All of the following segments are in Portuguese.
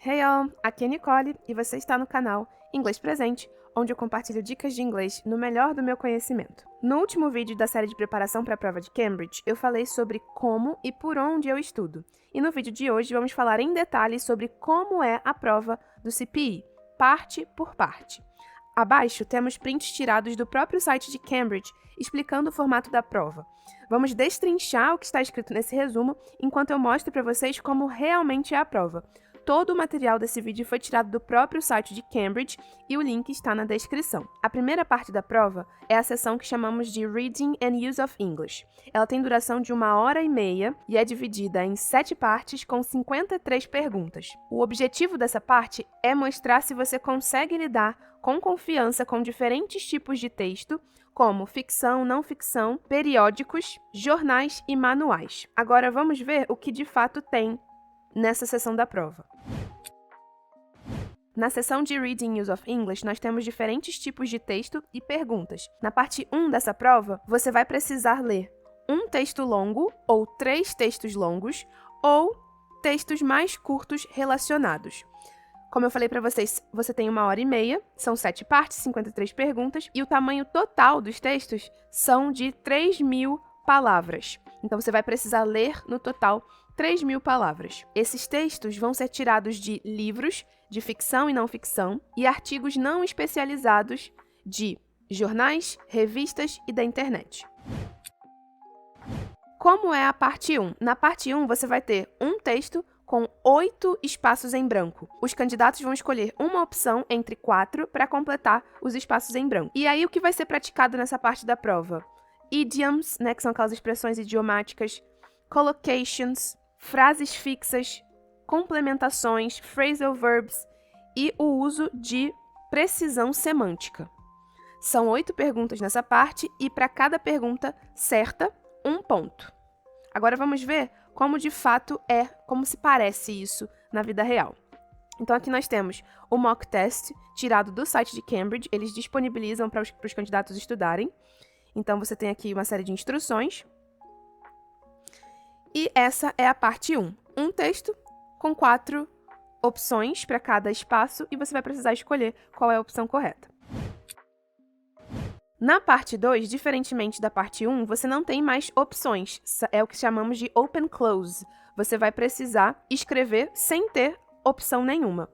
Hey all, aqui é Nicole e você está no canal Inglês Presente, onde eu compartilho dicas de inglês no melhor do meu conhecimento. No último vídeo da série de preparação para a prova de Cambridge, eu falei sobre como e por onde eu estudo. E no vídeo de hoje vamos falar em detalhes sobre como é a prova do CPE, parte por parte. Abaixo temos prints tirados do próprio site de Cambridge, explicando o formato da prova. Vamos destrinchar o que está escrito nesse resumo, enquanto eu mostro para vocês como realmente é a prova. Todo o material desse vídeo foi tirado do próprio site de Cambridge e o link está na descrição. A primeira parte da prova é a seção que chamamos de Reading and Use of English. Ela tem duração de 1h30 e é dividida em 7 partes com 53 perguntas. O objetivo dessa parte é mostrar se você consegue lidar com confiança com diferentes tipos de texto, como ficção, não ficção, periódicos, jornais e manuais. Agora vamos ver o que de fato tem nessa seção da prova. Na seção de Reading Use of English, nós temos diferentes tipos de texto e perguntas. Na parte 1 dessa prova, você vai precisar ler um texto longo ou 3 textos longos ou textos mais curtos relacionados. Como eu falei para vocês, você tem 1h30, são 7 partes, 53 perguntas, e o tamanho total dos textos são de 3.000 palavras. Então, você vai precisar ler, no total, 3.000 palavras. Esses textos vão ser tirados de livros de ficção e não ficção e artigos não especializados de jornais, revistas e da internet. Como é a parte 1? Na parte 1, você vai ter um texto com 8 espaços em branco. Os candidatos vão escolher uma opção entre 4 para completar os espaços em branco. E aí, o que vai ser praticado nessa parte da prova? Idioms, né, que são aquelas expressões idiomáticas, collocations, frases fixas, complementações, phrasal verbs e o uso de precisão semântica. São 8 perguntas nessa parte e para cada pergunta certa, 1 ponto. Agora vamos ver como de fato é, como se parece isso na vida real. Então aqui nós temos o mock test tirado do site de Cambridge, eles disponibilizam para os candidatos estudarem. Então você tem aqui uma série de instruções. E essa é a parte 1. Um texto com 4 opções para cada espaço e você vai precisar escolher qual é a opção correta. Na parte 2, diferentemente da parte 1, você não tem mais opções. É o que chamamos de open close. Você vai precisar escrever sem ter opção nenhuma.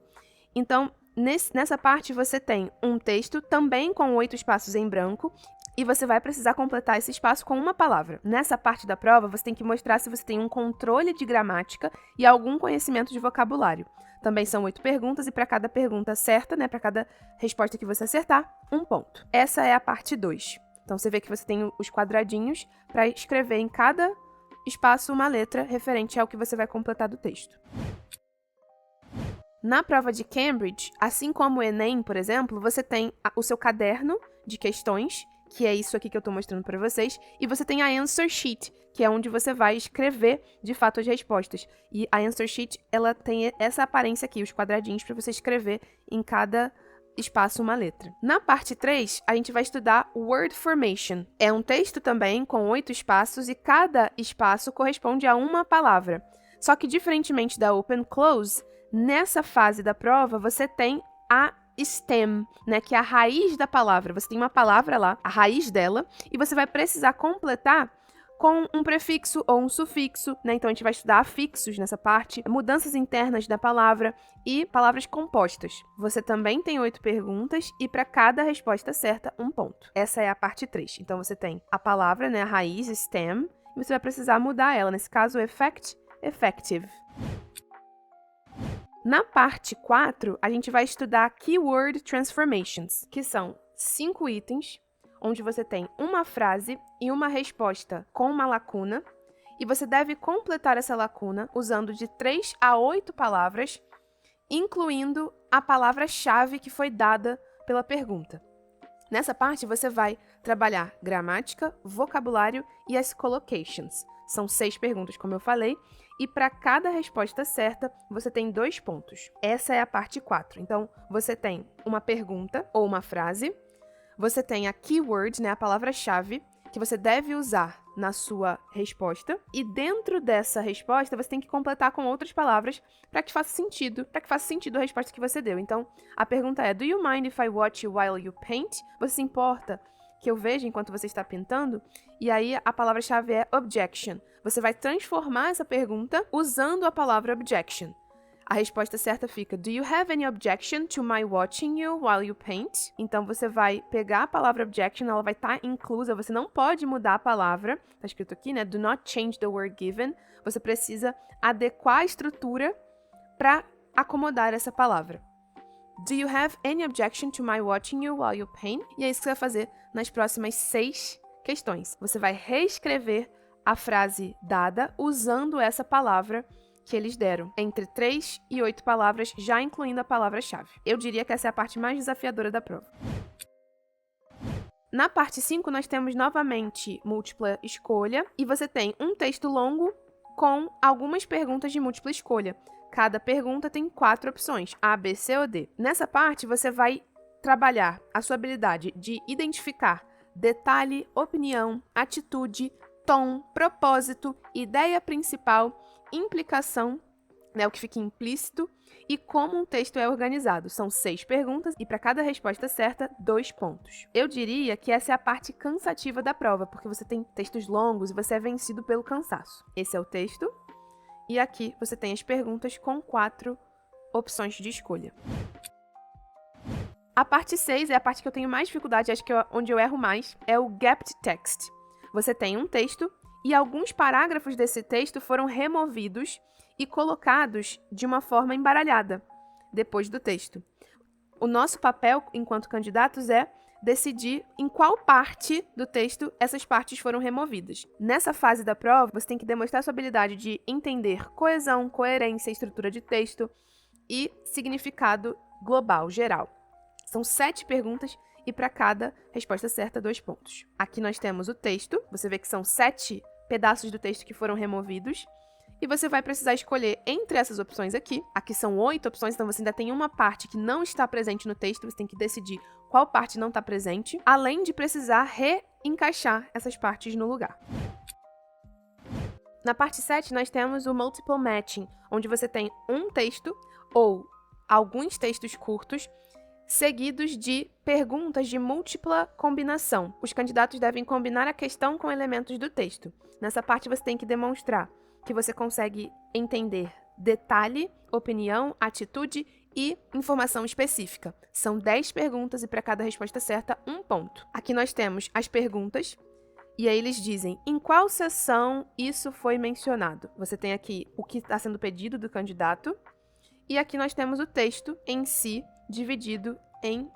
Então, nessa parte você tem um texto também com 8 espaços em branco e você vai precisar completar esse espaço com uma palavra. Nessa parte da prova, você tem que mostrar se você tem um controle de gramática e algum conhecimento de vocabulário. Também são 8 perguntas e para cada pergunta certa, né, para cada resposta que você acertar, 1 ponto. Essa é a parte 2. Então, você vê que você tem os quadradinhos para escrever em cada espaço uma letra referente ao que você vai completar do texto. Na prova de Cambridge, assim como o Enem, por exemplo, você tem o seu caderno de questões, que é isso aqui que eu estou mostrando para vocês, e você tem a answer sheet, que é onde você vai escrever, de fato, as respostas. E a answer sheet, ela tem essa aparência aqui, os quadradinhos, para você escrever em cada espaço uma letra. Na parte 3, a gente vai estudar word formation. É um texto também com 8 espaços e cada espaço corresponde a uma palavra. Só que, diferentemente da open close, nessa fase da prova, você tem a stem, né, que é a raiz da palavra. Você tem uma palavra lá, a raiz dela, e você vai precisar completar com um prefixo ou um sufixo, né? Então a gente vai estudar afixos nessa parte, mudanças internas da palavra e palavras compostas. Você também tem 8 perguntas e para cada resposta certa, 1 ponto. Essa é a parte 3. Então você tem a palavra, né, a raiz, stem, e você vai precisar mudar ela, nesse caso, effect, effective. Na parte 4, a gente vai estudar Keyword Transformations, que são 5 itens, onde você tem uma frase e uma resposta com uma lacuna, e você deve completar essa lacuna usando de 3 a 8 palavras, incluindo a palavra-chave que foi dada pela pergunta. Nessa parte, você vai trabalhar gramática, vocabulário e as collocations. São 6 perguntas, como eu falei, e para cada resposta certa, você tem 2 pontos. Essa é a parte 4. Então, você tem uma pergunta ou uma frase, você tem a keyword, né, a palavra-chave, que você deve usar na sua resposta. E dentro dessa resposta, você tem que completar com outras palavras para que faça sentido a resposta que você deu. Então, a pergunta é: Do you mind if I watch you while you paint? Você se importa que eu veja enquanto você está pintando? E aí, a palavra-chave é objection. Você vai transformar essa pergunta usando a palavra objection. A resposta certa fica: Do you have any objection to my watching you while you paint? Então, você vai pegar a palavra objection, ela vai estar inclusa, você não pode mudar a palavra. Tá escrito aqui, né? Do not change the word given. Você precisa adequar a estrutura para acomodar essa palavra. Do you have any objection to my watching you while you paint? E é isso que você vai fazer nas próximas 6 questões. Você vai reescrever a frase dada usando essa palavra que eles deram, entre 3 e 8 palavras, já incluindo a palavra-chave. Eu diria que essa é a parte mais desafiadora da prova. Na parte 5, nós temos novamente múltipla escolha, e você tem um texto longo com algumas perguntas de múltipla escolha. Cada pergunta tem 4 opções, A, B, C ou D. Nessa parte, você vai trabalhar a sua habilidade de identificar detalhe, opinião, atitude, tom, propósito, ideia principal, implicação, né, o que fica implícito, e como um texto é organizado. São 6 perguntas e para cada resposta certa, 2 pontos. Eu diria que essa é a parte cansativa da prova, porque você tem textos longos e você é vencido pelo cansaço. Esse é o texto, e aqui você tem as perguntas com 4 opções de escolha. A parte 6 é a parte que eu tenho mais dificuldade, acho que onde eu erro mais, é o gapped text. Você tem um texto e alguns parágrafos desse texto foram removidos e colocados de uma forma embaralhada depois do texto. O nosso papel, enquanto candidatos, é decidir em qual parte do texto essas partes foram removidas. Nessa fase da prova, você tem que demonstrar sua habilidade de entender coesão, coerência, estrutura de texto e significado global, geral. São 7 perguntas e para cada resposta certa, 2 pontos. Aqui nós temos o texto, você vê que são 7 pedaços do texto que foram removidos, e você vai precisar escolher entre essas opções aqui. Aqui são 8 opções, então você ainda tem uma parte que não está presente no texto, você tem que decidir qual parte não está presente, além de precisar reencaixar essas partes no lugar. Na parte 7, nós temos o multiple matching, onde você tem um texto ou alguns textos curtos seguidos de perguntas de múltipla combinação. Os candidatos devem combinar a questão com elementos do texto. Nessa parte, você tem que demonstrar que você consegue entender detalhe, opinião, atitude e informação específica. São 10 perguntas e para cada resposta certa, 1 ponto. Aqui nós temos as perguntas e aí eles dizem em qual seção isso foi mencionado. Você tem aqui o que está sendo pedido do candidato e aqui nós temos o texto em si dividido em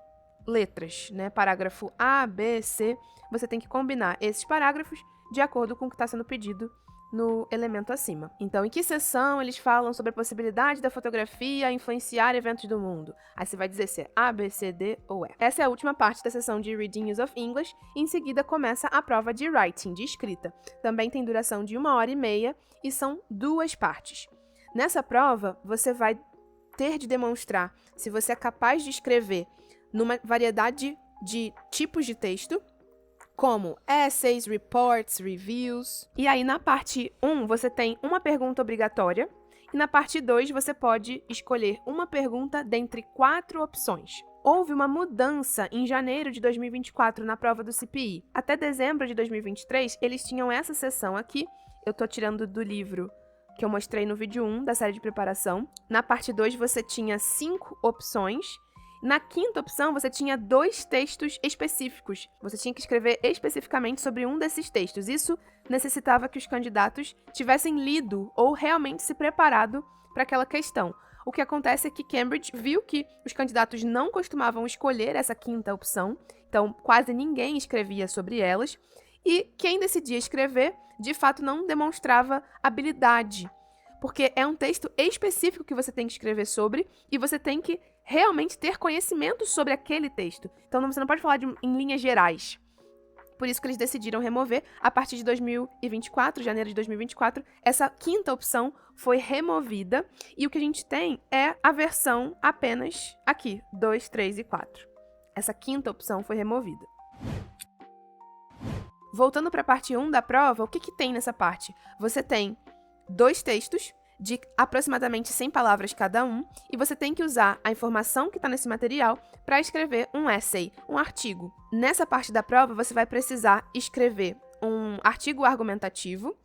letras, né? Parágrafo A, B, C. Você tem que combinar esses parágrafos de acordo com o que está sendo pedido no elemento acima. Então, em que seção eles falam sobre a possibilidade da fotografia influenciar eventos do mundo? Aí você vai dizer se é A, B, C, D ou E. Essa é a última parte da sessão de Reading Use of English, e em seguida começa a prova de Writing, de escrita. Também tem duração de 1h30 e são 2 partes. Nessa prova, você vai ter de demonstrar se você é capaz de escrever numa variedade de tipos de texto, como essays, reports, reviews. E aí, na parte 1, você tem uma pergunta obrigatória, e na parte 2, você pode escolher uma pergunta dentre 4 opções. Houve uma mudança em janeiro de 2024 na prova do CPI. Até dezembro de 2023, eles tinham essa seção aqui. Eu tô tirando do livro que eu mostrei no vídeo 1 da série de preparação. Na parte 2, você tinha 5 opções. Na 5ª opção, você tinha 2 textos específicos. Você tinha que escrever especificamente sobre um desses textos. Isso necessitava que os candidatos tivessem lido ou realmente se preparado para aquela questão. O que acontece é que Cambridge viu que os candidatos não costumavam escolher essa 5ª opção, então quase ninguém escrevia sobre elas, e quem decidia escrever, de fato, não demonstrava habilidade, porque é um texto específico que você tem que escrever sobre, e você tem que realmente ter conhecimento sobre aquele texto. Então, você não pode falar em linhas gerais. Por isso que eles decidiram remover. A partir de 2024, janeiro de 2024, essa 5ª opção foi removida. E o que a gente tem é a versão apenas aqui, 2, 3 e 4. Essa 5ª opção foi removida. Voltando para a parte 1 da prova, o que tem nessa parte? Você tem 2 textos de aproximadamente 100 palavras cada um, e você tem que usar a informação que está nesse material para escrever um essay, um artigo. Nessa parte da prova, você vai precisar escrever um artigo argumentativo,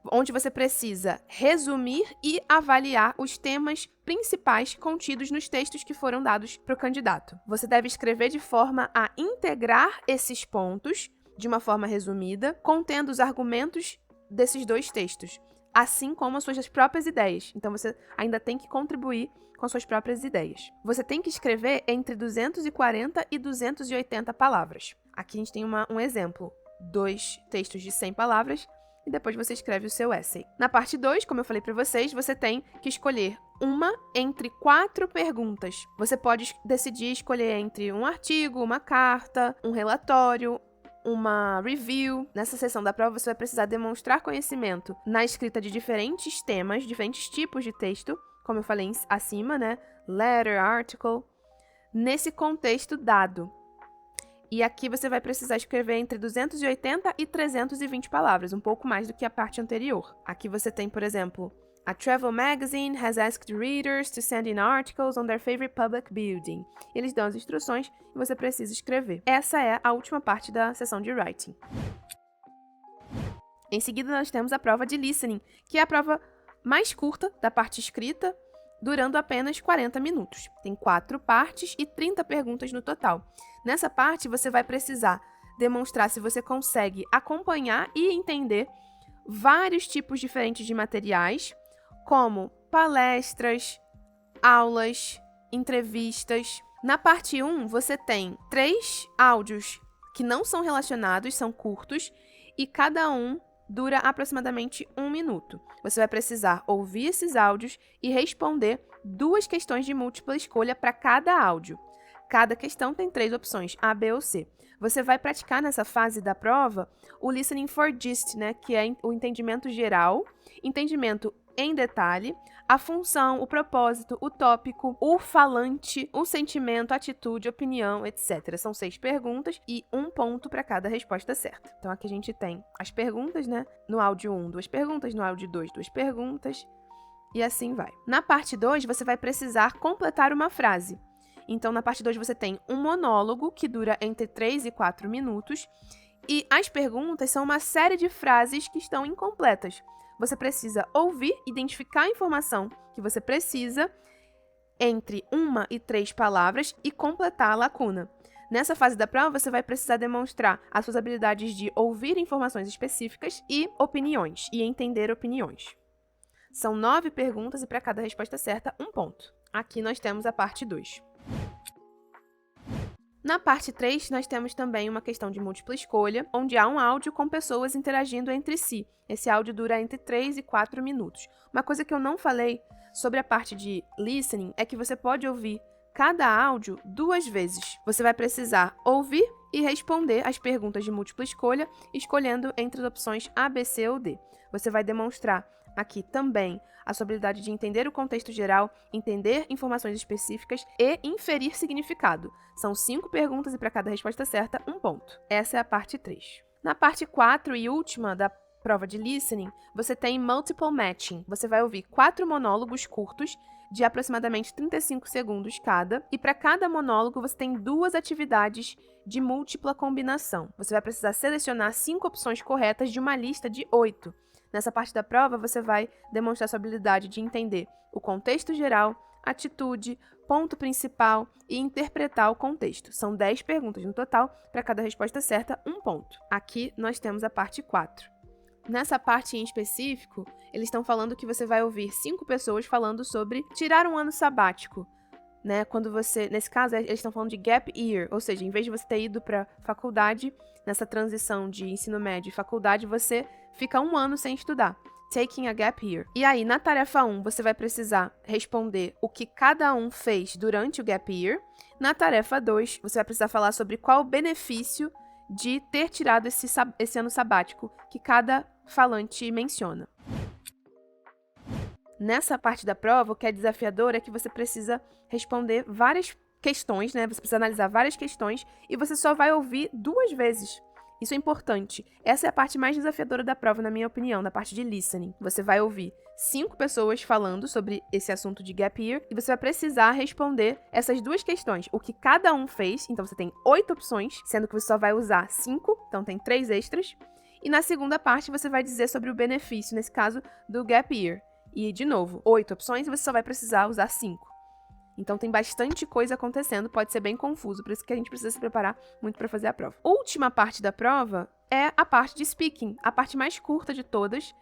onde você precisa resumir e avaliar os temas principais contidos nos textos que foram dados para o candidato. Você deve escrever de forma a integrar esses pontos de uma forma resumida, contendo os argumentos desses 2 textos, assim como as suas próprias ideias. Então, você ainda tem que contribuir com as suas próprias ideias. Você tem que escrever entre 240 e 280 palavras. Aqui a gente tem um exemplo. 2 textos de 100 palavras e depois você escreve o seu essay. Na parte 2, como eu falei para vocês, você tem que escolher uma entre 4 perguntas. Você pode decidir escolher entre um artigo, uma carta, um relatório, uma review. Nessa seção da prova, você vai precisar demonstrar conhecimento na escrita de diferentes temas, diferentes tipos de texto, como eu falei acima, né? Letter, article, nesse contexto dado. E aqui você vai precisar escrever entre 280 e 320 palavras, um pouco mais do que a parte anterior. Aqui você tem, por exemplo, a travel magazine has asked readers to send in articles on their favorite public building. Eles dão as instruções e você precisa escrever. Essa é a última parte da sessão de writing. Em seguida, nós temos a prova de listening, que é a prova mais curta da parte escrita, durando apenas 40 minutos. Tem 4 partes e 30 perguntas no total. Nessa parte, você vai precisar demonstrar se você consegue acompanhar e entender vários tipos diferentes de materiais, como palestras, aulas, entrevistas. Na parte 1, você tem 3 áudios que não são relacionados, são curtos, e cada um dura aproximadamente 1 minuto. Você vai precisar ouvir esses áudios e responder 2 questões de múltipla escolha para cada áudio. Cada questão tem 3 opções, A, B ou C. Você vai praticar nessa fase da prova o listening for gist, né, que é o entendimento geral, entendimento em detalhe, a função, o propósito, o tópico, o falante, o sentimento, atitude, opinião, etc. São 6 perguntas e 1 ponto para cada resposta certa. Então aqui a gente tem as perguntas, né? No áudio 1, 2 perguntas, no áudio 2, 2 perguntas, e assim vai. Na parte 2, você vai precisar completar uma frase. Então, na parte 2, você tem um monólogo que dura entre 3 e 4 minutos, e as perguntas são uma série de frases que estão incompletas. Você precisa ouvir, identificar a informação que você precisa entre 1 e 3 palavras e completar a lacuna. Nessa fase da prova, você vai precisar demonstrar as suas habilidades de ouvir informações específicas e opiniões, e entender opiniões. São 9 perguntas e para cada resposta certa, 1 ponto. Aqui nós temos a parte 2. Na parte 3, nós temos também uma questão de múltipla escolha, onde há um áudio com pessoas interagindo entre si. Esse áudio dura entre 3 e 4 minutos. Uma coisa que eu não falei sobre a parte de listening é que você pode ouvir cada áudio 2 vezes. Você vai precisar ouvir e responder as perguntas de múltipla escolha, escolhendo entre as opções A, B, C ou D. Você vai demonstrar aqui também a sua habilidade de entender o contexto geral, entender informações específicas e inferir significado. São 5 perguntas e para cada resposta certa, 1 ponto. Essa é a parte 3. Na parte 4 e última da prova de listening, você tem multiple matching. Você vai ouvir 4 monólogos curtos de aproximadamente 35 segundos cada, e para cada monólogo você tem 2 atividades de múltipla combinação. Você vai precisar selecionar 5 opções corretas de uma lista de 8. Nessa parte da prova, você vai demonstrar sua habilidade de entender o contexto geral, atitude, ponto principal e interpretar o contexto. São 10 perguntas no total, para cada resposta certa, 1 ponto. Aqui nós temos a parte 4. Nessa parte em específico, eles estão falando que você vai ouvir 5 pessoas falando sobre tirar um ano sabático, né? Quando você, nesse caso, eles estão falando de gap year, ou seja, em vez de você ter ido para faculdade, nessa transição de ensino médio e faculdade, você fica 1 ano sem estudar. Taking a gap year. E aí, na tarefa 1, você vai precisar responder o que cada um fez durante o gap year. Na tarefa 2, você vai precisar falar sobre qual o benefício de ter tirado esse ano sabático que cada falante menciona. Nessa parte da prova, o que é desafiador é que você precisa responder várias questões, né? Você precisa analisar várias questões e você só vai ouvir 2 vezes. Isso é importante. Essa é a parte mais desafiadora da prova, na minha opinião, na parte de listening. Você vai ouvir 5 pessoas falando sobre esse assunto de gap year e você vai precisar responder essas 2 questões. O que cada um fez, então você tem 8 opções, sendo que você só vai usar 5, então tem 3 extras. E na segunda parte você vai dizer sobre o benefício, nesse caso, do gap year. E, de novo, 8 opções e você só vai precisar usar 5. Então tem bastante coisa acontecendo, pode ser bem confuso, por isso que a gente precisa se preparar muito para fazer a prova. Última parte da prova é a parte de speaking, a parte mais curta de todas,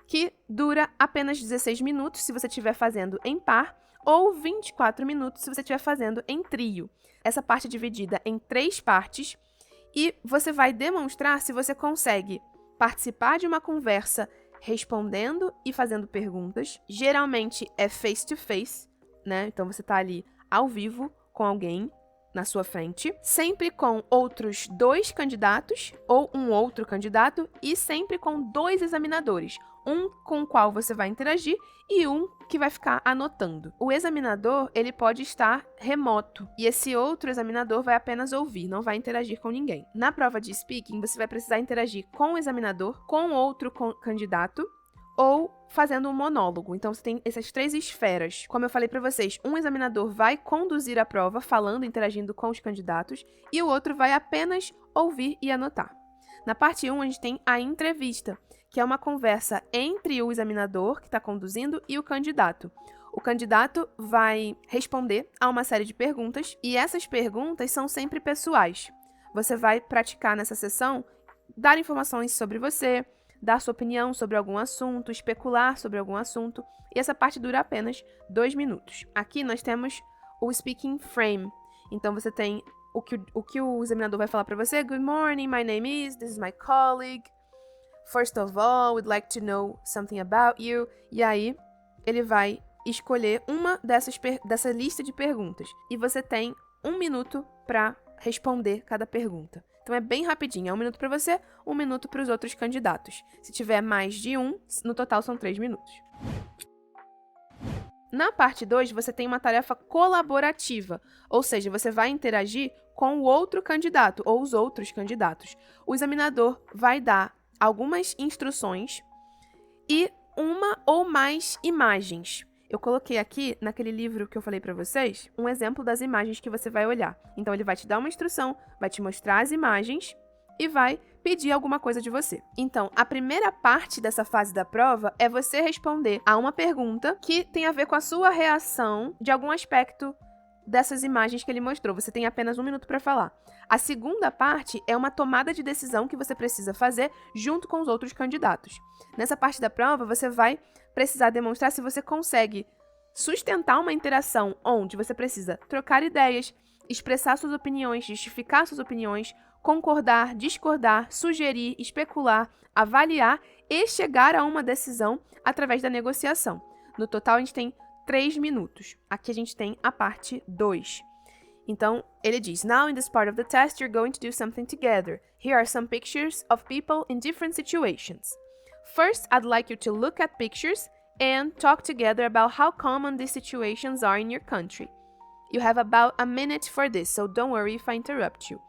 que dura apenas 16 minutos se você estiver fazendo em par, ou 24 minutos se você estiver fazendo em trio. Essa parte é dividida em 3 partes, e você vai demonstrar se você consegue participar de uma conversa respondendo e fazendo perguntas. Geralmente é face-to-face, né? Então você tá ali ao vivo com alguém na sua frente, sempre com outros 2 candidatos ou um outro candidato e sempre com 2 examinadores, um com o qual você vai interagir e um que vai ficar anotando. O examinador, ele pode estar remoto e esse outro examinador vai apenas ouvir, não vai interagir com ninguém. Na prova de speaking, você vai precisar interagir com o examinador, com outro candidato ou fazendo um monólogo. Então, você tem essas 3 esferas. Como eu falei para vocês, um examinador vai conduzir a prova, falando, interagindo com os candidatos, e o outro vai apenas ouvir e anotar. Na parte 1, a gente tem a entrevista, que é uma conversa entre o examinador, que está conduzindo, e o candidato. O candidato vai responder a uma série de perguntas, e essas perguntas são sempre pessoais. Você vai praticar nessa sessão, dar informações sobre você, dar sua opinião sobre algum assunto, especular sobre algum assunto, e essa parte dura apenas 2 minutos. Aqui nós temos o speaking frame, então você tem o que o examinador vai falar para você. Good morning, my name is, this is my colleague. First of all, we'd like to know something about you. E aí, ele vai escolher uma dessa lista de perguntas, e você tem 1 minuto para responder cada pergunta. Então é bem rapidinho, é 1 minuto para você, 1 minuto para os outros candidatos. Se tiver mais de 1, no total são 3 minutos. Na parte 2, você tem uma tarefa colaborativa, ou seja, você vai interagir com o outro candidato ou os outros candidatos. O examinador vai dar algumas instruções e uma ou mais imagens. Eu coloquei aqui, naquele livro que eu falei para vocês, um exemplo das imagens que você vai olhar. Então, ele vai te dar uma instrução, vai te mostrar as imagens e vai pedir alguma coisa de você. Então, a primeira parte dessa fase da prova é você responder a uma pergunta que tem a ver com a sua reação de algum aspecto dessas imagens que ele mostrou. Você tem apenas 1 minuto para falar. A segunda parte é uma tomada de decisão que você precisa fazer junto com os outros candidatos. Nessa parte da prova, você vai precisar demonstrar se você consegue sustentar uma interação onde você precisa trocar ideias, expressar suas opiniões, justificar suas opiniões, concordar, discordar, sugerir, especular, avaliar e chegar a uma decisão através da negociação. No total, a gente tem 3 minutos. Aqui a gente tem a parte 2. Então, ele diz, Now in this part of the test, you're going to do something together. Here are some pictures of people in different situations. First, I'd like you to look at pictures and talk together about how common these situations are in your country. You have about a minute for this, so don't worry if I interrupt you.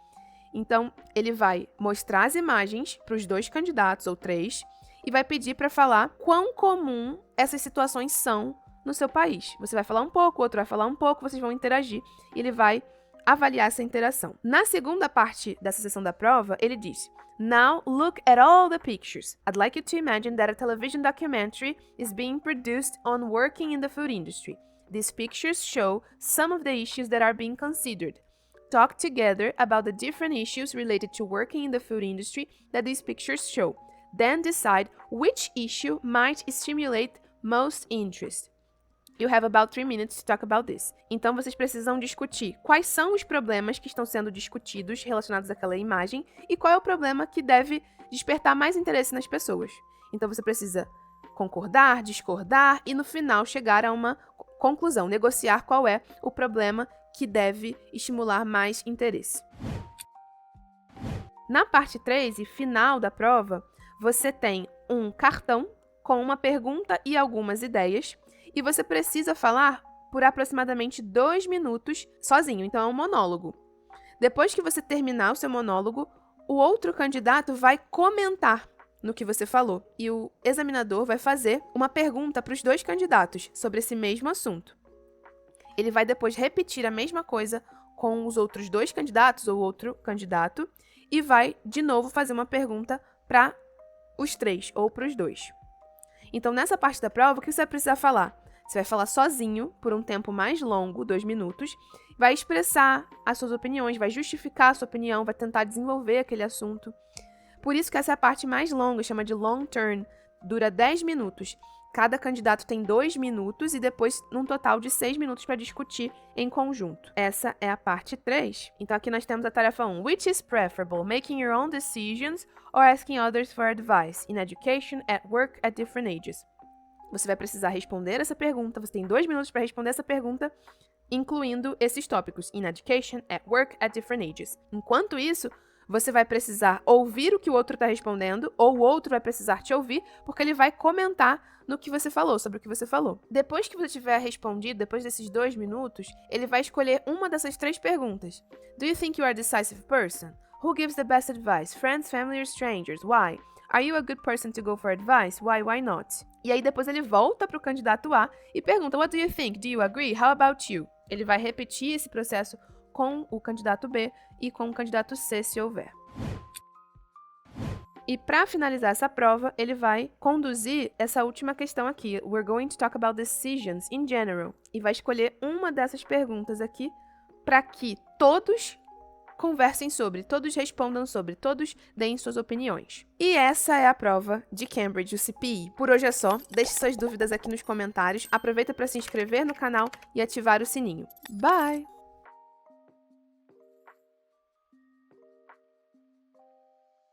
Então, ele vai mostrar as imagens para os 2 candidatos, ou 3, e vai pedir para falar quão comum essas situações são no seu país. Você vai falar um pouco, o outro vai falar um pouco, vocês vão interagir, e ele vai avaliar essa interação. Na segunda parte dessa sessão da prova, ele diz, Now look at all the pictures. I'd like you to imagine that a television documentary is being produced on working in the food industry. These pictures show some of the issues that are being considered. Talk together about the different issues related to working in the food industry that these pictures show. Then decide which issue might stimulate most interest. You have about 3 minutes to talk about this. Então, vocês precisam discutir quais são os problemas que estão sendo discutidos relacionados àquela imagem e qual é o problema que deve despertar mais interesse nas pessoas. Então, você precisa concordar, discordar e, no final, chegar a uma conclusão, negociar qual é o problema que deve estimular mais interesse. Na parte 3 e final da prova, você tem um cartão com uma pergunta e algumas ideias, e você precisa falar por aproximadamente 2 minutos sozinho, então é um monólogo. Depois que você terminar o seu monólogo, o outro candidato vai comentar no que você falou e o examinador vai fazer uma pergunta para os dois candidatos sobre esse mesmo assunto. Ele vai depois repetir a mesma coisa com os outros dois candidatos ou outro candidato e vai, de novo, fazer uma pergunta para os três ou para os dois. Então, nessa parte da prova, o que você vai precisar falar? Você vai falar sozinho por um tempo mais longo, 2 minutos, vai expressar as suas opiniões, vai justificar a sua opinião, vai tentar desenvolver aquele assunto. Por isso que essa é a parte mais longa, chama de long turn, dura 10 minutos. Cada candidato tem 2 minutos e depois num total de 6 minutos para discutir em conjunto. Essa é a parte 3. Então aqui nós temos a tarefa 1. Which is preferable, making your own decisions or asking others for advice in education, at work, at different ages? Você vai precisar responder essa pergunta, você tem 2 minutos para responder essa pergunta, incluindo esses tópicos, in education, at work, at different ages. Enquanto isso, você vai precisar ouvir o que o outro está respondendo, ou o outro vai precisar te ouvir, porque ele vai comentar no que você falou, sobre o que você falou. Depois que você tiver respondido, depois desses 2 minutos, ele vai escolher uma dessas 3 perguntas. Do you think you are a decisive person? Who gives the best advice? Friends, family or strangers? Why? Are you a good person to go for advice? Why not? E aí depois ele volta para o candidato A e pergunta, what do you think? Do you agree? How about you? Ele vai repetir esse processo com o candidato B e com o candidato C, se houver. E para finalizar essa prova, ele vai conduzir essa última questão aqui. We're going to talk about decisions in general. E vai escolher uma dessas perguntas aqui para que todos conversem sobre, todos respondam sobre, todos deem suas opiniões. E essa é a prova de Cambridge, o CPE. Por hoje é só. Deixe suas dúvidas aqui nos comentários. Aproveita para se inscrever no canal e ativar o sininho. Bye!